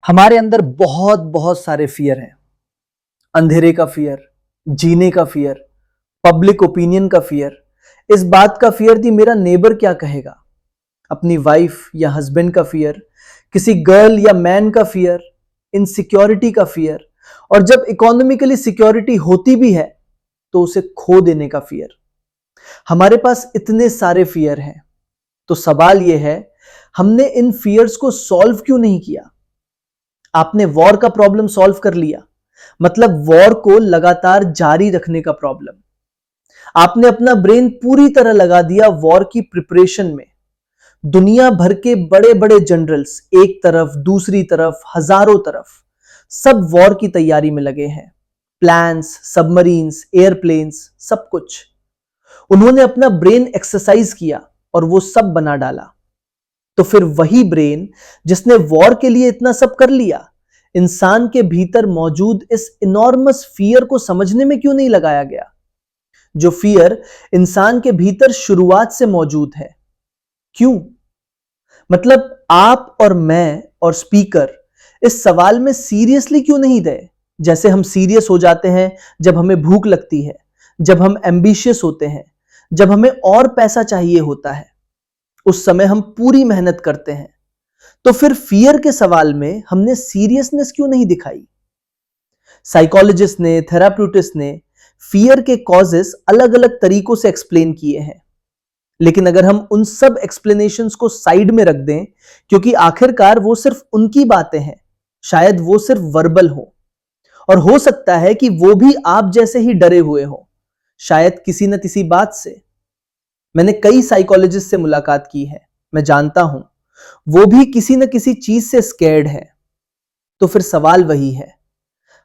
हमारे अंदर बहुत बहुत सारे फियर हैं। अंधेरे का फियर, जीने का फियर, पब्लिक ओपिनियन का फियर, इस बात का फियर थी मेरा नेबर क्या कहेगा, अपनी वाइफ या हस्बैंड का फियर, किसी गर्ल या मैन का फियर, इनसिक्योरिटी का फियर, और जब इकोनॉमिकली सिक्योरिटी होती भी है तो उसे खो देने का फियर। हमारे पास इतने सारे फियर हैं, तो सवाल यह है हमने इन फियर्स को सॉल्व क्यों नहीं किया। आपने वॉर का प्रॉब्लम सॉल्व कर लिया, मतलब वॉर को लगातार जारी रखने का प्रॉब्लम। आपने अपना ब्रेन पूरी तरह लगा दिया वॉर की प्रिपरेशन में। दुनिया भर के बड़े बड़े जनरल्स एक तरफ, दूसरी तरफ, हजारों तरफ, सब वॉर की तैयारी में लगे हैं। प्लान्स, सबमरीन्स, एयरप्लेन्स, सब कुछ उन्होंने अपना ब्रेन एक्सरसाइज किया और वो सब बना डाला। तो फिर वही ब्रेन जिसने वॉर के लिए इतना सब कर लिया, इंसान के भीतर मौजूद इस इनॉर्मस फियर को समझने में क्यों नहीं लगाया गया, जो फियर इंसान के भीतर शुरुआत से मौजूद है। क्यों? मतलब आप और मैं और स्पीकर इस सवाल में सीरियसली क्यों नहीं गए, जैसे हम सीरियस हो जाते हैं जब हमें भूख लगती है, जब हम एम्बिशियस होते हैं, जब हमें और पैसा चाहिए होता है, उस समय हम पूरी मेहनत करते हैं। तो फिर फियर के सवाल में हमने सीरियसनेस क्यों नहीं दिखाई। साइकोलॉजिस्ट ने, थेराप्यूटिस्ट ने फियर के कॉजेस अलग अलग तरीकों से एक्सप्लेन किए हैं, लेकिन अगर हम उन सब एक्सप्लेनेशंस को साइड में रख दें, क्योंकि आखिरकार वो सिर्फ उनकी बातें हैं, शायद वो सिर्फ वर्बल हो, और हो सकता है कि वो भी आप जैसे ही डरे हुए हो, शायद किसी न किसी बात से। मैंने कई साइकोलॉजिस्ट से मुलाकात की है, मैं जानता हूं वो भी किसी न किसी चीज से स्कैर्ड है। तो फिर सवाल वही है,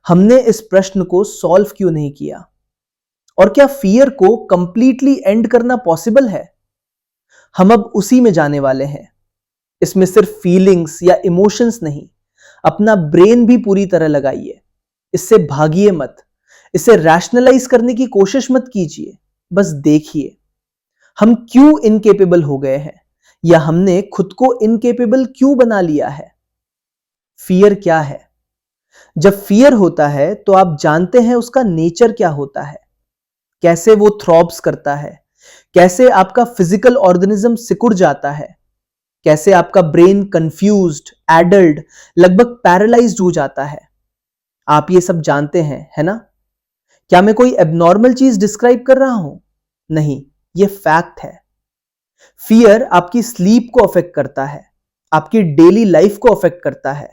हमने इस प्रश्न को सॉल्व क्यों नहीं किया। और क्या फियर को कंप्लीटली एंड करना पॉसिबल है? हम अब उसी में जाने वाले हैं। इसमें सिर्फ फीलिंग्स या इमोशंस नहीं, अपना ब्रेन भी पूरी तरह लगाइए। इससे भागिए मत, इसे रैशनलाइज करने की कोशिश मत कीजिए, बस देखिए हम क्यों इनकेपेबल हो गए हैं, या हमने खुद को इनकेपेबल क्यों बना लिया है। फियर क्या है? जब फियर होता है तो आप जानते हैं उसका नेचर क्या होता है, कैसे वो थ्रॉब्स करता है, कैसे आपका फिजिकल ऑर्गेनिज्म सिकुड़ जाता है, कैसे आपका ब्रेन कंफ्यूज्ड, एडल्ट, लगभग पैरालाइज्ड हो जाता है। आप ये सब जानते हैं, है ना? क्या मैं कोई एबनॉर्मल चीज डिस्क्राइब कर रहा हूं? नहीं, ये फैक्ट है। फियर आपकी स्लीप को अफेक्ट करता है, आपकी डेली लाइफ को अफेक्ट करता है।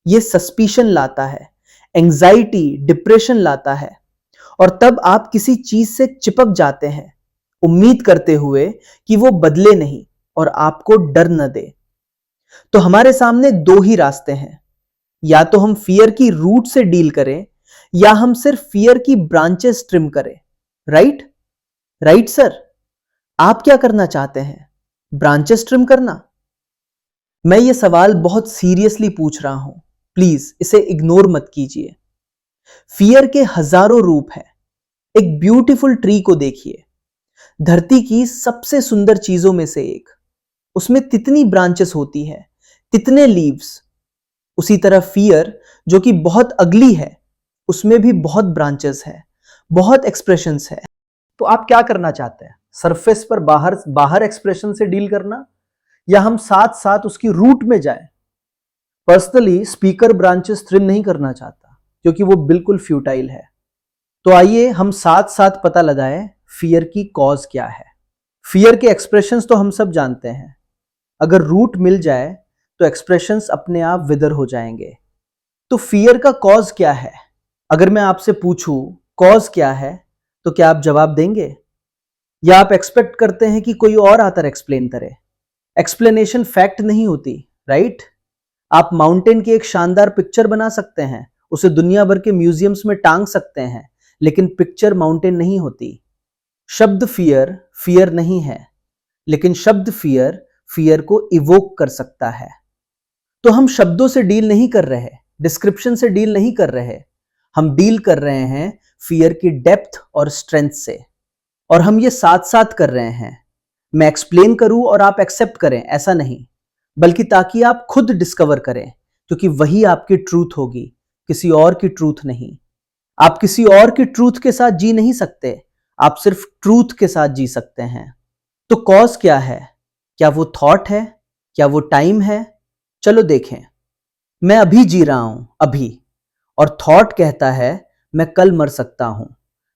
ये सस्पिशन लाता है, एंजाइटी, डिप्रेशन लाता है, और तब आप किसी चीज से चिपक जाते हैं, उम्मीद करते हुए कि वो बदले नहीं और आपको डर न दे। तो हमारे सामने दो ही रास्ते हैं, या तो हम फियर की रूट से डील करें, या हम सिर्फ फियर की ब्रांचेस ट्रिम करें। राइट? राइट सर, आप क्या करना चाहते हैं? ब्रांचेस ट्रिम करना? मैं ये सवाल बहुत सीरियसली पूछ रहा हूं, प्लीज इसे इग्नोर मत कीजिए। फियर के हजारों रूप हैं। एक ब्यूटीफुल ट्री को देखिए, धरती की सबसे सुंदर चीजों में से एक, उसमें कितनी ब्रांचेस होती है, कितने लीव्स। उसी तरह फियर जो कि बहुत अगली है, उसमें भी बहुत ब्रांचेस है, बहुत एक्सप्रेशंस है। तो आप क्या करना चाहते हैं? सरफेस पर बाहर बाहर एक्सप्रेशन से डील करना, या हम साथ साथ उसकी रूट में जाएं? पर्सनली स्पीकर ब्रांचेस ट्रिम नहीं करना चाहता, क्योंकि वो बिल्कुल फ्यूटाइल है। तो आइए हम साथ साथ पता लगाएं फियर की कॉज क्या है। फियर के एक्सप्रेशंस तो हम सब जानते हैं। अगर रूट मिल जाए तो एक्सप्रेशंस अपने आप विदर हो जाएंगे। तो फियर का कॉज क्या है? अगर मैं आपसे पूछूं कॉज क्या है, तो क्या आप जवाब देंगे, या आप एक्सपेक्ट करते हैं कि कोई और आकर एक्सप्लेन करे? एक्सप्लेनेशन फैक्ट नहीं होती, राइट? आप माउंटेन की एक शानदार पिक्चर बना सकते हैं, उसे दुनिया भर के म्यूजियम्स में टांग सकते हैं, लेकिन पिक्चर माउंटेन नहीं होती। शब्द फियर फियर नहीं है, लेकिन शब्द फियर फियर को इवोक कर सकता है। तो हम शब्दों से डील नहीं कर रहे, डिस्क्रिप्शन से डील नहीं कर रहे, हम डील कर रहे हैं फियर की डेप्थ और स्ट्रेंथ से। और हम ये साथ साथ कर रहे हैं। मैं एक्सप्लेन करूं और आप एक्सेप्ट करें, ऐसा नहीं, बल्कि ताकि आप खुद डिस्कवर करें क्योंकि वही आपकी ट्रूथ होगी, किसी और की ट्रूथ नहीं। आप किसी और की ट्रूथ के साथ जी नहीं सकते, आप सिर्फ ट्रूथ के साथ जी सकते हैं। तो कॉज क्या है? क्या वो थॉट है? क्या वो टाइम है? चलो देखें। मैं अभी जी रहा हूं, अभी, और थॉट कहता है मैं कल मर सकता हूं,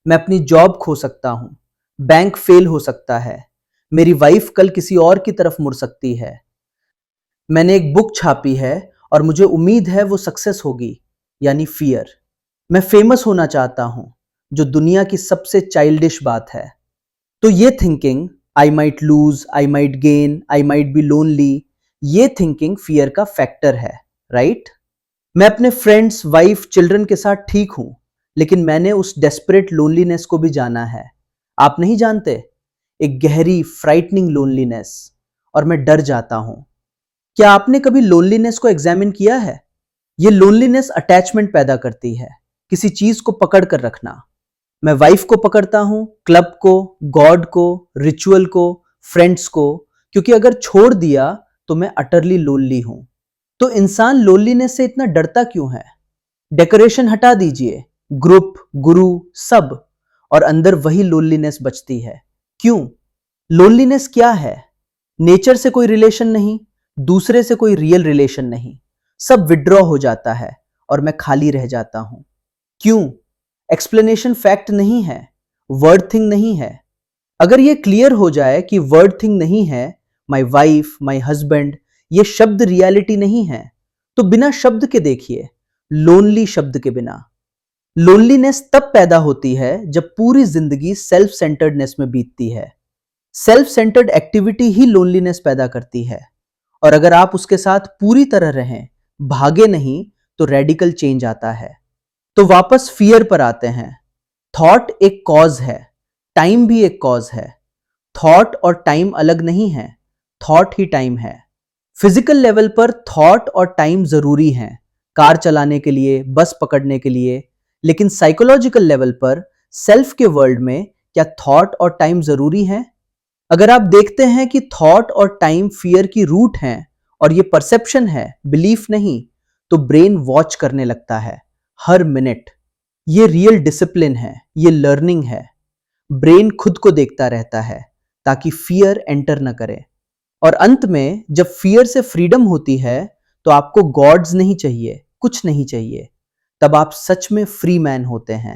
मैं अपनी जॉब खो सकता हूं, बैंक फेल हो सकता है, मेरी वाइफ कल किसी और की तरफ मुड़ सकती है, मैंने एक बुक छापी है और मुझे उम्मीद है वो सक्सेस होगी, यानी फियर। मैं फेमस होना चाहता हूं, जो दुनिया की सबसे चाइल्डिश बात है। तो ये thinking, I might lose, I might gain, I might be lonely, ये थिंकिंग फियर का फैक्टर है, राइट? मैं अपने फ्रेंड्स, वाइफ, चिल्ड्रन के साथ ठीक हूं, लेकिन मैंने उस डेस्परेट लोनलीनेस को भी जाना है। आप नहीं जानते, एक गहरी फ्राइटनिंग लोनलीनेस, और मैं डर जाता हूं। क्या आपने कभी लोनलीनेस को एग्जामिन किया है? ये लोनलीनेस अटैचमेंट पैदा करती है, किसी चीज को पकड़ कर रखना। मैं वाइफ को पकड़ता हूं, क्लब को, गॉड को, रिचुअल को, फ्रेंड्स को, क्योंकि अगर छोड़ दिया तो मैं अटरली लोनली हूं। तो इंसान लोनलीनेस से इतना डरता क्यों है? डेकोरेशन हटा दीजिए, ग्रुप, गुरु, सब, और अंदर वही लोनलीनेस बचती है। क्यों? लोनलीनेस क्या है? नेचर से कोई रिलेशन नहीं, दूसरे से कोई रियल रिलेशन नहीं, सब विड्रॉ हो जाता है और मैं खाली रह जाता हूं। क्यों? एक्सप्लेनेशन फैक्ट नहीं है, वर्ड थिंग नहीं है। अगर ये क्लियर हो जाए कि वर्ड थिंग नहीं है, माई वाइफ, माई हस्बैंड, ये शब्द रियलिटी नहीं है, तो बिना शब्द के देखिए, लोनली शब्द के बिना। लोनलीनेस तब पैदा होती है जब पूरी जिंदगी सेल्फ सेंटर्डनेस में बीतती है। सेल्फ सेंटर्ड एक्टिविटी ही लोनलीनेस पैदा करती है, और अगर आप उसके साथ पूरी तरह रहें, भागे नहीं, तो रेडिकल चेंज आता है। तो वापस फियर पर आते हैं। थॉट एक कॉज है, टाइम भी एक कॉज है। थॉट और टाइम अलग नहीं है, थॉट ही टाइम है। फिजिकल लेवल पर थॉट और टाइम जरूरी हैं, कार चलाने के लिए, बस पकड़ने के लिए, लेकिन साइकोलॉजिकल लेवल पर, सेल्फ के वर्ल्ड में, क्या थॉट और टाइम जरूरी है? अगर आप देखते हैं कि थॉट और टाइम फियर की रूट हैं और ये परसेप्शन है, बिलीफ नहीं, तो ब्रेन वॉच करने लगता है हर मिनट। ये रियल डिसिप्लिन है, ये लर्निंग है। ब्रेन खुद को देखता रहता है ताकि फियर एंटर न करे। और अंत में जब फियर से फ्रीडम होती है, तो आपको गॉड्स नहीं चाहिए, कुछ नहीं चाहिए। तब आप सच में फ्री मैन होते हैं।